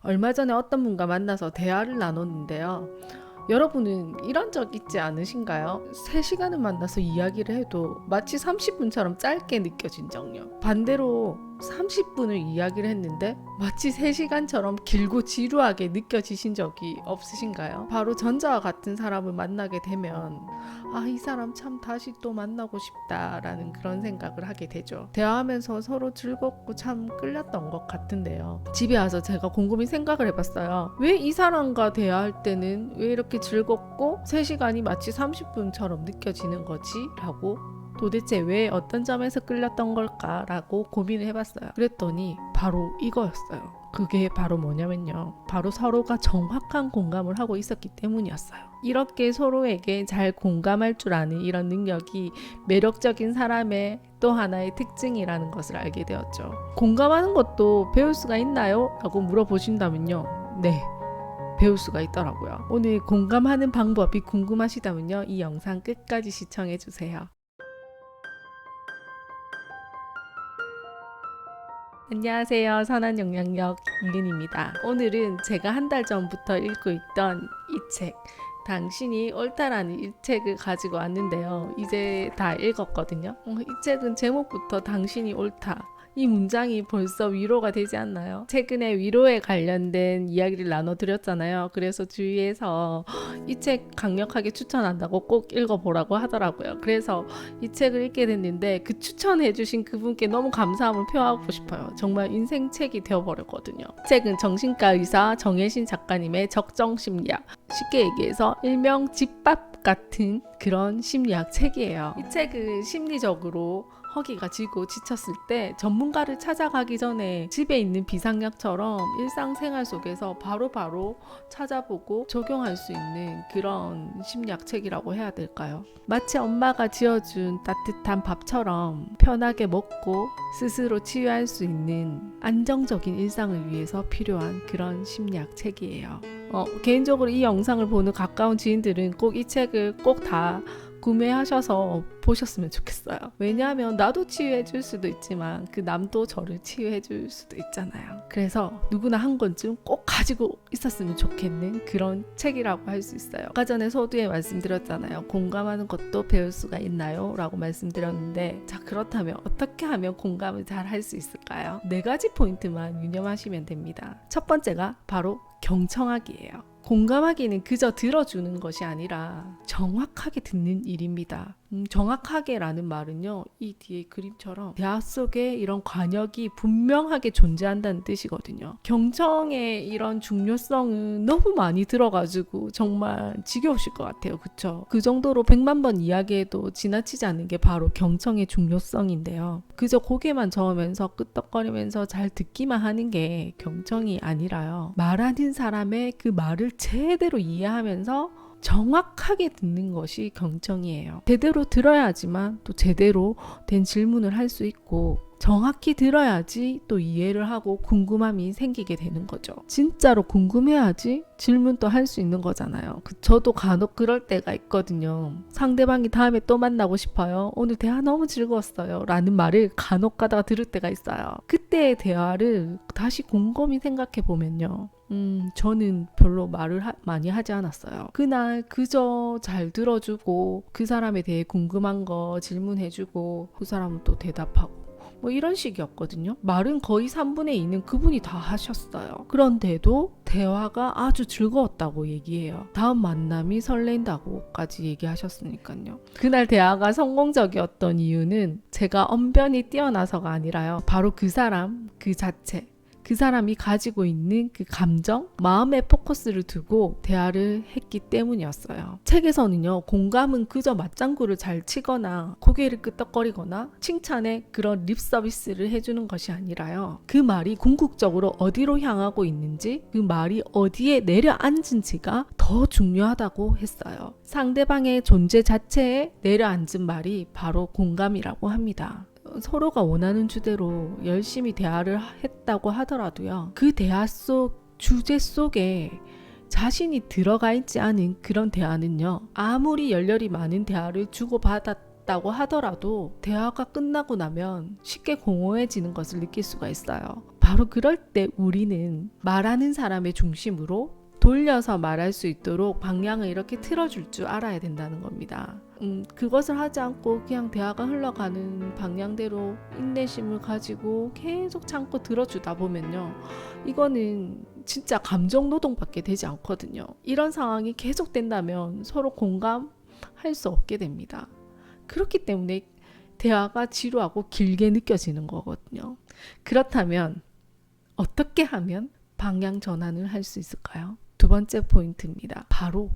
얼마 전에 어떤 분과 만나서 대화를 나눴는데요. 여러분은 이런 적 있지 않으신가요? 3시간을 만나서 이야기를 해도 마치 30분처럼 짧게 느껴진 적요. 반대로 30분을 이야기를 했는데 마치 3시간처럼 길고 지루하게 느껴지신 적이 없으신가요? 바로 전자와 같은 사람을 만나게 되면 이 사람 참 다시 또 만나고 싶다라는 그런 생각을 하게 되죠. 대화하면서 서로 즐겁고 참 끌렸던 것 같은데요. 집에 와서 제가 곰곰이 생각을 해봤어요. 왜 이 사람과 대화할 때는 왜 이렇게 즐겁고 3시간이 마치 30분처럼 느껴지는 거지? 라고 도대체 왜 어떤 점에서 끌렸던 걸까라고 고민을 해봤어요. 그랬더니 바로 이거였어요. 그게 바로 뭐냐면요. 바로 서로가 정확한 공감을 하고 있었기 때문이었어요. 이렇게 서로에게 잘 공감할 줄 아는 이런 능력이 매력적인 사람의 또 하나의 특징이라는 것을 알게 되었죠. 공감하는 것도 배울 수가 있나요? 라고 물어보신다면요. 네. 배울 수가 있더라고요. 오늘 공감하는 방법이 궁금하시다면요. 이 영상 끝까지 시청해주세요. 안녕하세요. 선한영향력 이은입니다. 오늘은 제가 한 달 전부터 읽고 있던 이 책, 당신이 옳다라는 이 책을 가지고 왔는데요. 이제 다 읽었거든요. 이 책은 제목부터 당신이 옳다. 이 문장이 벌써 위로가 되지 않나요? 최근에 위로에 관련된 이야기를 나눠드렸잖아요. 그래서 주위에서 이 책 강력하게 추천한다고 꼭 읽어보라고 하더라고요. 그래서 이 책을 읽게 됐는데 그 추천해주신 그분께 너무 감사함을 표하고 싶어요. 정말 인생 책이 되어버렸거든요. 책은 정신과 의사 정혜신 작가님의 적정심리학, 쉽게 얘기해서 일명 집밥 같은 그런 심리학 책이에요. 이 책은 심리적으로 허기가 지고 지쳤을 때 전문가를 찾아가기 전에 집에 있는 비상약처럼 일상생활 속에서 바로바로 찾아보고 적용할 수 있는 그런 심리학 책이라고 해야 될까요? 마치 엄마가 지어준 따뜻한 밥처럼 편하게 먹고 스스로 치유할 수 있는 안정적인 일상을 위해서 필요한 그런 심리학 책이에요. 개인적으로 이 영상을 보는 가까운 지인들은 꼭 이 책을 꼭 다 구매하셔서 보셨으면 좋겠어요. 왜냐하면 나도 치유해 줄 수도 있지만 그 남도 저를 치유해 줄 수도 있잖아요. 그래서 누구나 한 권쯤 꼭 가지고 있었으면 좋겠는 그런 책이라고 할 수 있어요. 아까 전에 서두에 말씀드렸잖아요. 공감하는 것도 배울 수가 있나요? 라고 말씀드렸는데, 자, 그렇다면 어떻게 하면 공감을 잘 할 수 있을까요? 4가지 포인트만 유념하시면 됩니다. 첫 번째가 바로 경청하기예요. 공감하기는 그저 들어주는 것이 아니라 정확하게 듣는 일입니다. 정확하게라는 말은요, 이 뒤에 그림처럼 대화 속에 이런 관역이 분명하게 존재한다는 뜻이거든요. 경청의 이런 중요성은 너무 많이 들어가지고 정말 지겨우실 것 같아요. 그쵸? 그 정도로 100만 번 이야기해도 지나치지 않는 게 바로 경청의 중요성인데요. 그저 고개만 저으면서 끄떡거리면서 잘 듣기만 하는 게 경청이 아니라요. 말하는 사람의 그 말을 제대로 이해하면서 정확하게 듣는 것이 경청이에요. 제대로 들어야지만 또 제대로 된 질문을 할 수 있고, 정확히 들어야지 또 이해를 하고 궁금함이 생기게 되는 거죠. 진짜로 궁금해야지 질문도 할 수 있는 거잖아요. 저도 간혹 그럴 때가 있거든요. 상대방이 다음에 또 만나고 싶어요. 오늘 대화 너무 즐거웠어요. 라는 말을 간혹 가다가 들을 때가 있어요. 그때의 대화를 다시 곰곰이 생각해 보면요. 저는 별로 말을 많이 하지 않았어요. 그날 그저 잘 들어주고 그 사람에 대해 궁금한 거 질문해주고 그 사람은 또 대답하고 뭐 이런 식이었거든요. 말은 거의 3분의 2는 그분이 다 하셨어요. 그런데도 대화가 아주 즐거웠다고 얘기해요. 다음 만남이 설렌다고까지 얘기하셨으니까요. 그날 대화가 성공적이었던 이유는 제가 언변이 뛰어나서가 아니라요. 바로 그 사람 그 자체, 그 사람이 가지고 있는 그 감정, 마음에 포커스를 두고 대화를 했기 때문이었어요. 책에서는요, 공감은 그저 맞장구를 잘 치거나 고개를 끄덕거리거나 칭찬에 그런 립 서비스를 해주는 것이 아니라요. 그 말이 궁극적으로 어디로 향하고 있는지, 그 말이 어디에 내려앉은지가 더 중요하다고 했어요. 상대방의 존재 자체에 내려앉은 말이 바로 공감이라고 합니다. 서로가 원하는 주제로 열심히 대화를 했다고 하더라도요, 그 대화 속 주제 속에 자신이 들어가 있지 않은 그런 대화는요, 아무리 열렬히 많은 대화를 주고받았다고 하더라도 대화가 끝나고 나면 쉽게 공허해지는 것을 느낄 수가 있어요. 바로 그럴 때 우리는 말하는 사람의 중심으로 돌려서 말할 수 있도록 방향을 이렇게 틀어줄 줄 알아야 된다는 겁니다. 그것을 하지 않고 그냥 대화가 흘러가는 방향대로 인내심을 가지고 계속 참고 들어주다 보면요, 이거는 진짜 감정 노동밖에 되지 않거든요. 이런 상황이 계속된다면 서로 공감할 수 없게 됩니다. 그렇기 때문에 대화가 지루하고 길게 느껴지는 거거든요. 그렇다면 어떻게 하면 방향 전환을 할 수 있을까요? 두 번째 포인트입니다. 바로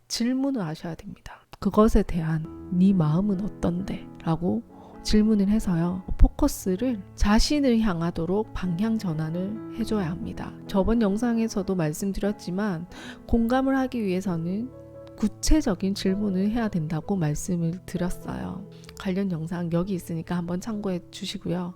질문을 하셔야 됩니다. 그것에 대한 네 마음은 어떤데? 라고 질문을 해서요, 포커스를 자신을 향하도록 방향 전환을 해줘야 합니다. 저번 영상에서도 말씀드렸지만 공감을 하기 위해서는 구체적인 질문을 해야 된다고 말씀을 드렸어요. 관련 영상 여기 있으니까 한번 참고해 주시고요.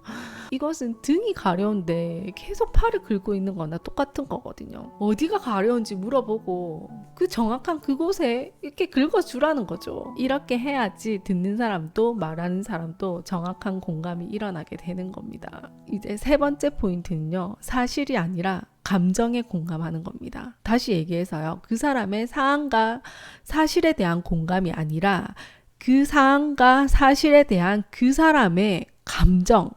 이것은 등이 가려운데 계속 팔을 긁고 있는 거나 똑같은 거거든요. 어디가 가려운지 물어보고 그 정확한 그곳에 이렇게 긁어주라는 거죠. 이렇게 해야지 듣는 사람도 말하는 사람도 정확한 공감이 일어나게 되는 겁니다. 이제 세 번째 포인트는요, 사실이 아니라 감정에 공감하는 겁니다. 다시 얘기해서요, 그 사람의 상황과 사실에 대한 공감이 아니라 그 상황과 사실에 대한 그 사람의 감정,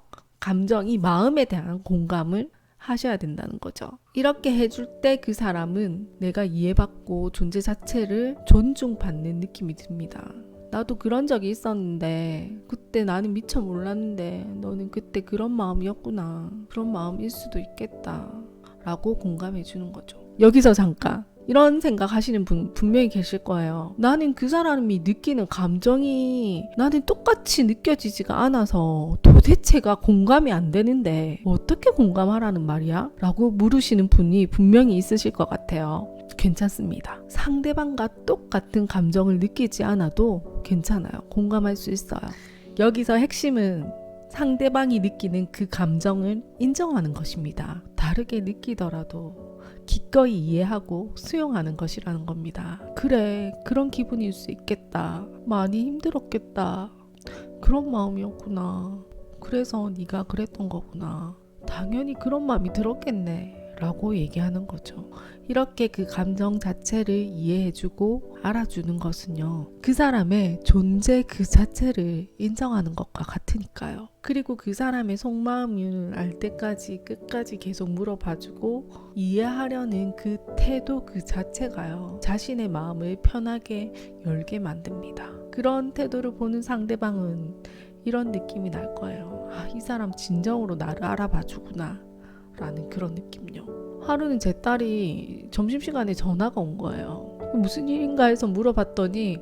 이 마음에 대한 공감을 하셔야 된다는 거죠. 이렇게 해줄 때 그 사람은 내가 이해받고 존재 자체를 존중받는 느낌이 듭니다. 나도 그런 적이 있었는데 그때 나는 미처 몰랐는데 너는 그때 그런 마음이었구나. 그런 마음일 수도 있겠다. 라고 공감해 주는 거죠. 여기서 잠깐 이런 생각 하시는 분 분명히 계실 거예요. 나는 그 사람이 느끼는 감정이 나는 똑같이 느껴지지가 않아서 도대체가 공감이 안 되는데 어떻게 공감하라는 말이야? 라고 물으시는 분이 분명히 있으실 것 같아요. 괜찮습니다. 상대방과 똑같은 감정을 느끼지 않아도 괜찮아요. 공감할 수 있어요. 여기서 핵심은 상대방이 느끼는 그 감정을 인정하는 것입니다. 다르게 느끼더라도 기꺼이 이해하고 수용하는 것이라는 겁니다. 그래, 그런 기분일 수 있겠다. 많이 힘들었겠다. 그런 마음이었구나. 그래서 네가 그랬던 거구나. 당연히 그런 마음이 들었겠네. 라고 얘기하는 거죠. 이렇게 그 감정 자체를 이해해주고 알아주는 것은요, 그 사람의 존재 그 자체를 인정하는 것과 같으니까요. 그리고 그 사람의 속마음을 알 때까지 끝까지 계속 물어봐주고 이해하려는 그 태도 그 자체가요, 자신의 마음을 편하게 열게 만듭니다. 그런 태도를 보는 상대방은 이런 느낌이 날 거예요. 아, 이 사람 진정으로 나를 알아봐주구나 라는 그런 느낌요. 하루는 제 딸이 점심시간에 전화가 온 거예요. 무슨 일인가 해서 물어봤더니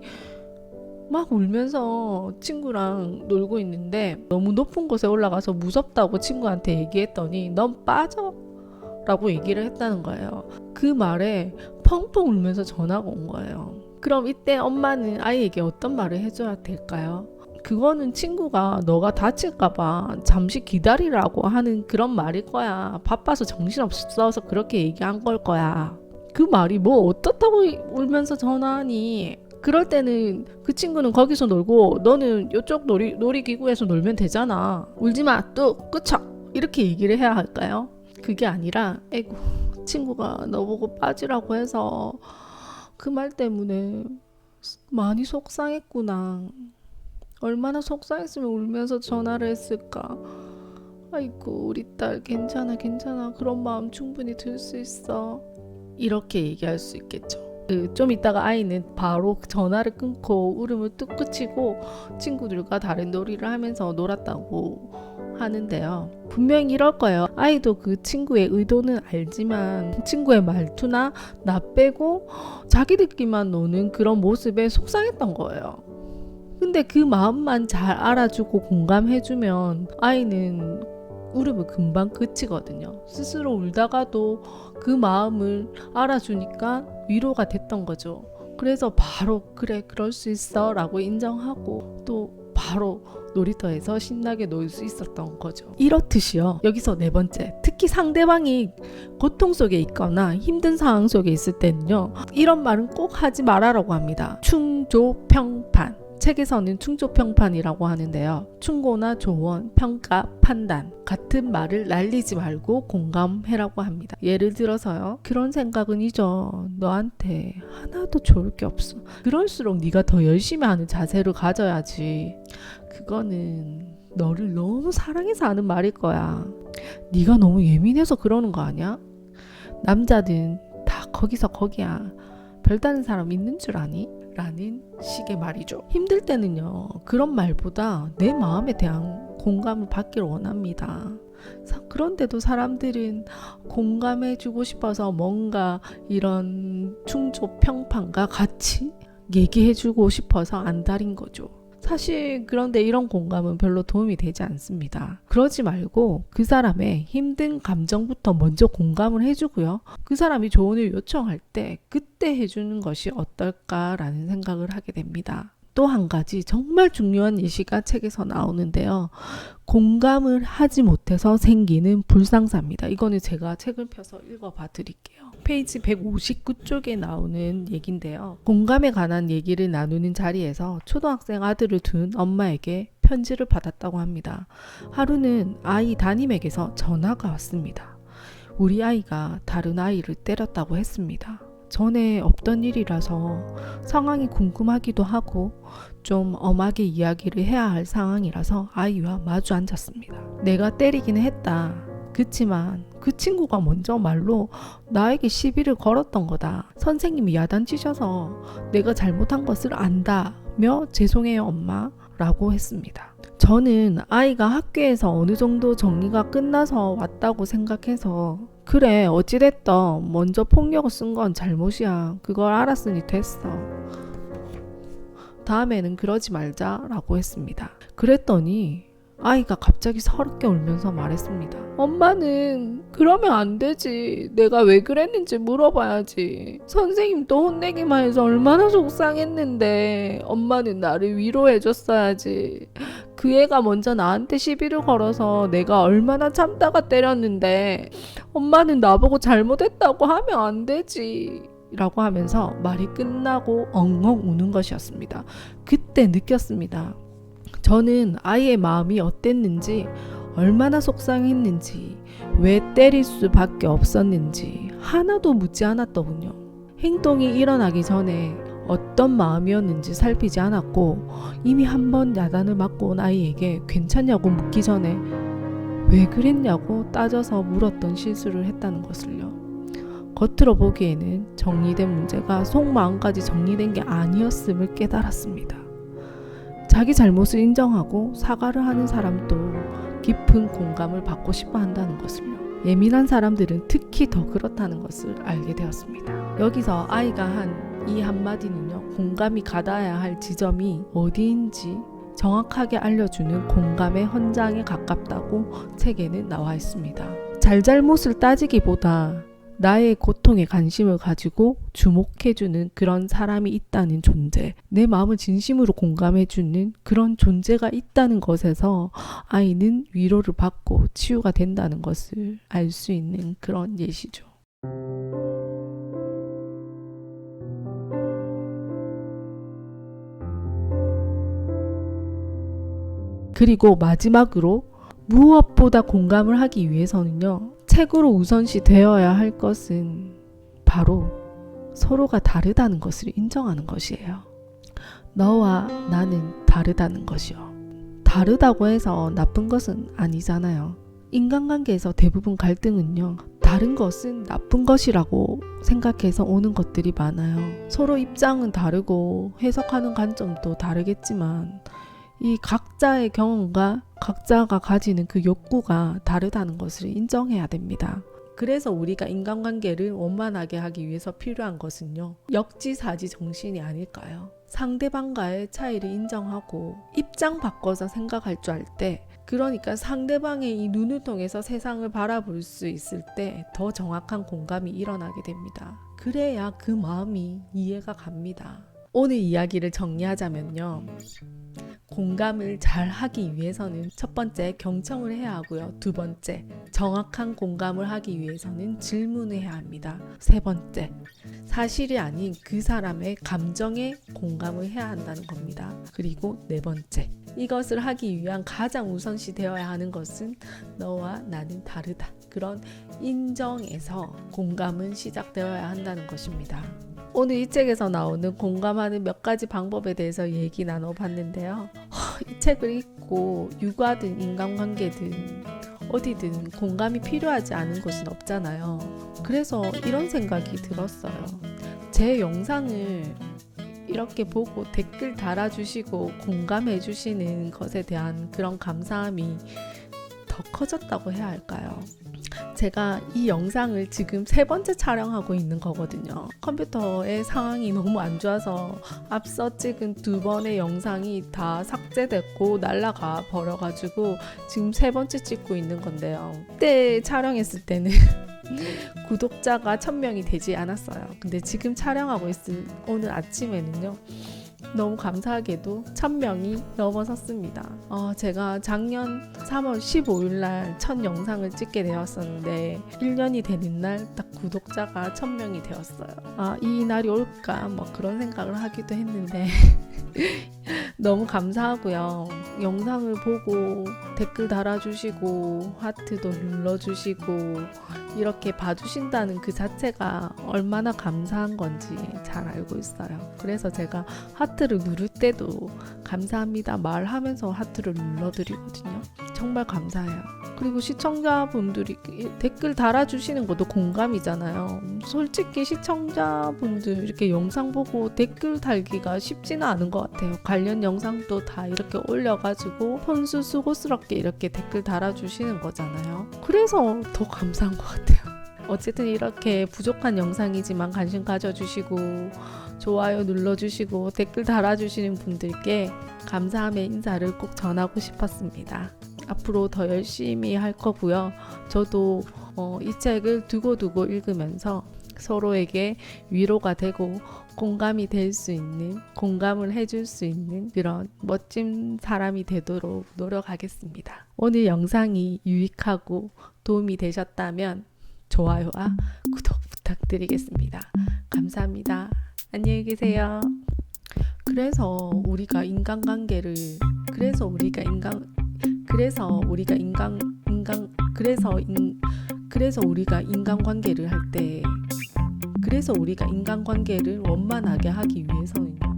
막 울면서 친구랑 놀고 있는데 너무 높은 곳에 올라가서 무섭다고 친구한테 얘기했더니 넌 빠져 라고 얘기를 했다는 거예요. 그 말에 펑펑 울면서 전화가 온 거예요. 그럼 이때 엄마는 아이에게 어떤 말을 해줘야 될까요? 그거는 친구가 너가 다칠까봐 잠시 기다리라고 하는 그런 말일 거야. 바빠서 정신없어서 그렇게 얘기한 걸 거야. 그 말이 뭐 어떻다고 울면서 전화하니? 그럴 때는 그 친구는 거기서 놀고 너는 이쪽 놀이기구에서 놀면 되잖아. 울지마 뚝 그쳐 이렇게 얘기를 해야 할까요? 그게 아니라 에이구 친구가 너보고 빠지라고 해서 그 말 때문에 많이 속상했구나. 얼마나 속상했으면 울면서 전화를 했을까. 아이고 우리 딸 괜찮아 그런 마음 충분히 들 수 있어. 이렇게 얘기할 수 있겠죠. 좀 있다가 아이는 바로 전화를 끊고 울음을 뚝 그치고 친구들과 다른 놀이를 하면서 놀았다고 하는데요. 분명히 이럴 거예요. 아이도 그 친구의 의도는 알지만 친구의 말투나 나 빼고 자기들끼리만 노는 그런 모습에 속상했던 거예요. 근데 그 마음만 잘 알아주고 공감해주면 아이는 울음을 금방 그치거든요. 스스로 울다가도 그 마음을 알아주니까 위로가 됐던 거죠. 그래서 바로 그래 그럴 수 있어 라고 인정하고 또 바로 놀이터에서 신나게 놀 수 있었던 거죠. 이렇듯이요. 여기서 네 번째, 특히 상대방이 고통 속에 있거나 힘든 상황 속에 있을 때는요, 이런 말은 꼭 하지 말아라고 합니다. 충조평판. 책에서는 충조평판이라고 하는데요. 충고나 조언, 평가, 판단 같은 말을 날리지 말고 공감해라고 합니다. 예를 들어서요. 그런 생각은 잊어. 너한테 하나도 좋을 게 없어. 그럴수록 네가 더 열심히 하는 자세를 가져야지. 그거는 너를 너무 사랑해서 하는 말일 거야. 네가 너무 예민해서 그러는 거 아니야? 남자든 다 거기서 거기야. 별다른 사람 있는 줄 아니? 라는 식의 말이죠. 힘들 때는요. 그런 말보다 내 마음에 대한 공감을 받기를 원합니다. 그런데도 사람들은 공감해주고 싶어서 뭔가 이런 충조 평판과 같이 얘기해주고 싶어서 안달인 거죠. 사실 그런데 이런 공감은 별로 도움이 되지 않습니다. 그러지 말고 그 사람의 힘든 감정부터 먼저 공감을 해주고요. 그 사람이 조언을 요청할 때 그때 해주는 것이 어떨까라는 생각을 하게 됩니다. 또 한 가지 정말 중요한 예시가 책에서 나오는데요. 공감을 하지 못해서 생기는 불상사입니다. 이거는 제가 책을 펴서 읽어봐 드릴게요. 페이지 159쪽에 나오는 얘기인데요. 공감에 관한 얘기를 나누는 자리에서 초등학생 아들을 둔 엄마에게 편지를 받았다고 합니다. 하루는 아이 담임에게서 전화가 왔습니다. 우리 아이가 다른 아이를 때렸다고 했습니다. 전에 없던 일이라서 상황이 궁금하기도 하고 좀 엄하게 이야기를 해야 할 상황이라서 아이와 마주 앉았습니다. 내가 때리기는 했다. 그치만 그 친구가 먼저 말로 나에게 시비를 걸었던 거다. 선생님이 야단치셔서 내가 잘못한 것을 안다며 죄송해요 엄마 라고 했습니다. 저는 아이가 학교에서 어느 정도 정리가 끝나서 왔다고 생각해서 그래 어찌됐든 먼저 폭력을 쓴 건 잘못이야. 그걸 알았으니 됐어. 다음에는 그러지 말자 라고 했습니다. 그랬더니 아이가 갑자기 서럽게 울면서 말했습니다. 엄마는 그러면 안 되지. 내가 왜 그랬는지 물어봐야지. 선생님도 혼내기만 해서 얼마나 속상했는데 엄마는 나를 위로해줬어야지. 그 애가 먼저 나한테 시비를 걸어서 내가 얼마나 참다가 때렸는데 엄마는 나보고 잘못했다고 하면 안 되지 라고 하면서 말이 끝나고 엉엉 우는 것이었습니다. 그때 느꼈습니다. 저는 아이의 마음이 어땠는지, 얼마나 속상했는지, 왜 때릴 수밖에 없었는지 하나도 묻지 않았더군요. 행동이 일어나기 전에 어떤 마음이었는지 살피지 않았고 이미 한 번 야단을 맞고 온 아이에게 괜찮냐고 묻기 전에 왜 그랬냐고 따져서 물었던 실수를 했다는 것을요. 겉으로 보기에는 정리된 문제가 속마음까지 정리된 게 아니었음을 깨달았습니다. 자기 잘못을 인정하고 사과를 하는 사람도 깊은 공감을 받고 싶어 한다는 것을요. 예민한 사람들은 특히 더 그렇다는 것을 알게 되었습니다. 여기서 아이가 한 이 한마디는요. 공감이 가닿아야 할 지점이 어디인지 정확하게 알려주는 공감의 헌장에 가깝다고 책에는 나와 있습니다. 잘잘못을 따지기보다 나의 고통에 관심을 가지고 주목해주는 그런 사람이 있다는 존재, 내 마음을 진심으로 공감해주는 그런 존재가 있다는 것에서 아이는 위로를 받고 치유가 된다는 것을 알 수 있는 그런 예시죠. 그리고 마지막으로 무엇보다 공감을 하기 위해서는요. 책으로 우선시 되어야 할 것은 바로 서로가 다르다는 것을 인정하는 것이에요. 너와 나는 다르다는 것이요. 다르다고 해서 나쁜 것은 아니잖아요. 인간관계에서 대부분 갈등은요. 다른 것은 나쁜 것이라고 생각해서 오는 것들이 많아요. 서로 입장은 다르고 해석하는 관점도 다르겠지만 이 각자의 경험과 각자가 가지는 그 욕구가 다르다는 것을 인정해야 됩니다. 그래서 우리가 인간관계를 원만하게 하기 위해서 필요한 것은요. 역지사지 정신이 아닐까요? 상대방과의 차이를 인정하고 입장 바꿔서 생각할 줄 알 때, 그러니까 상대방의 이 눈을 통해서 세상을 바라볼 수 있을 때 더 정확한 공감이 일어나게 됩니다. 그래야 그 마음이 이해가 갑니다. 오늘 이야기를 정리하자면요. 공감을 잘 하기 위해서는 첫 번째 경청을 해야 하고요. 두 번째 정확한 공감을 하기 위해서는 질문을 해야 합니다. 세 번째 사실이 아닌 그 사람의 감정에 공감을 해야 한다는 겁니다. 그리고 네 번째, 이것을 하기 위한 가장 우선시 되어야 하는 것은 너와 나는 다르다. 그런 인정에서 공감은 시작되어야 한다는 것입니다. 오늘 이 책에서 나오는 공감하는 몇 가지 방법에 대해서 얘기 나눠봤는데요. 이 책을 읽고 육아든 인간관계든 어디든 공감이 필요하지 않은 곳은 없잖아요. 그래서 이런 생각이 들었어요. 제 영상을 이렇게 보고 댓글 달아주시고 공감해 주시는 것에 대한 그런 감사함이 더 커졌다고 해야 할까요? 제가 이 영상을 지금 3번째 촬영하고 있는 거거든요. 컴퓨터의 상황이 너무 안 좋아서 앞서 찍은 2번의 영상이 다 삭제됐고 날라가 버려가지고 지금 3번째 찍고 있는 건데요. 그때 촬영했을 때는 구독자가 1000명이 되지 않았어요. 근데 지금 촬영하고 있을 오늘 아침에는요, 너무 감사하게도 1000명이 넘어섰습니다. 제가 작년 3월 15일 날 첫 영상을 찍게 되었었는데 1년이 되는 날 딱 구독자가 1000명이 되었어요. 이 날이 올까 뭐 그런 생각을 하기도 했는데 너무 감사하고요. 영상을 보고 댓글 달아주시고 하트도 눌러주시고 이렇게 봐주신다는 그 자체가 얼마나 감사한 건지 잘 알고 있어요. 그래서 제가 하트를 누를 때도 감사합니다 말하면서 하트를 눌러드리거든요. 정말 감사해요. 그리고 시청자분들이 댓글 달아주시는 것도 공감이잖아요. 솔직히 시청자분들 이렇게 영상 보고 댓글 달기가 쉽지는 않은 것 같아요. 관련 영상도 다 이렇게 올려가지고 폰수수고스럽게 이렇게 댓글 달아주시는 거잖아요. 그래서 더 감사한 것 같아요. 어쨌든 이렇게 부족한 영상이지만 관심 가져주시고 좋아요 눌러주시고 댓글 달아주시는 분들께 감사함의 인사를 꼭 전하고 싶었습니다. 앞으로 더 열심히 할 거고요. 저도 이 책을 두고두고 읽으면서 서로에게 위로가 되고 공감이 될 수 있는, 공감을 해줄 수 있는 그런 멋진 사람이 되도록 노력하겠습니다. 오늘 영상이 유익하고 도움이 되셨다면 좋아요와 구독 부탁드리겠습니다. 감사합니다. 안녕히 계세요. 그래서 우리가 인간관계를 그래서 우리가 인간관계를 원만하게 하기 위해서는요.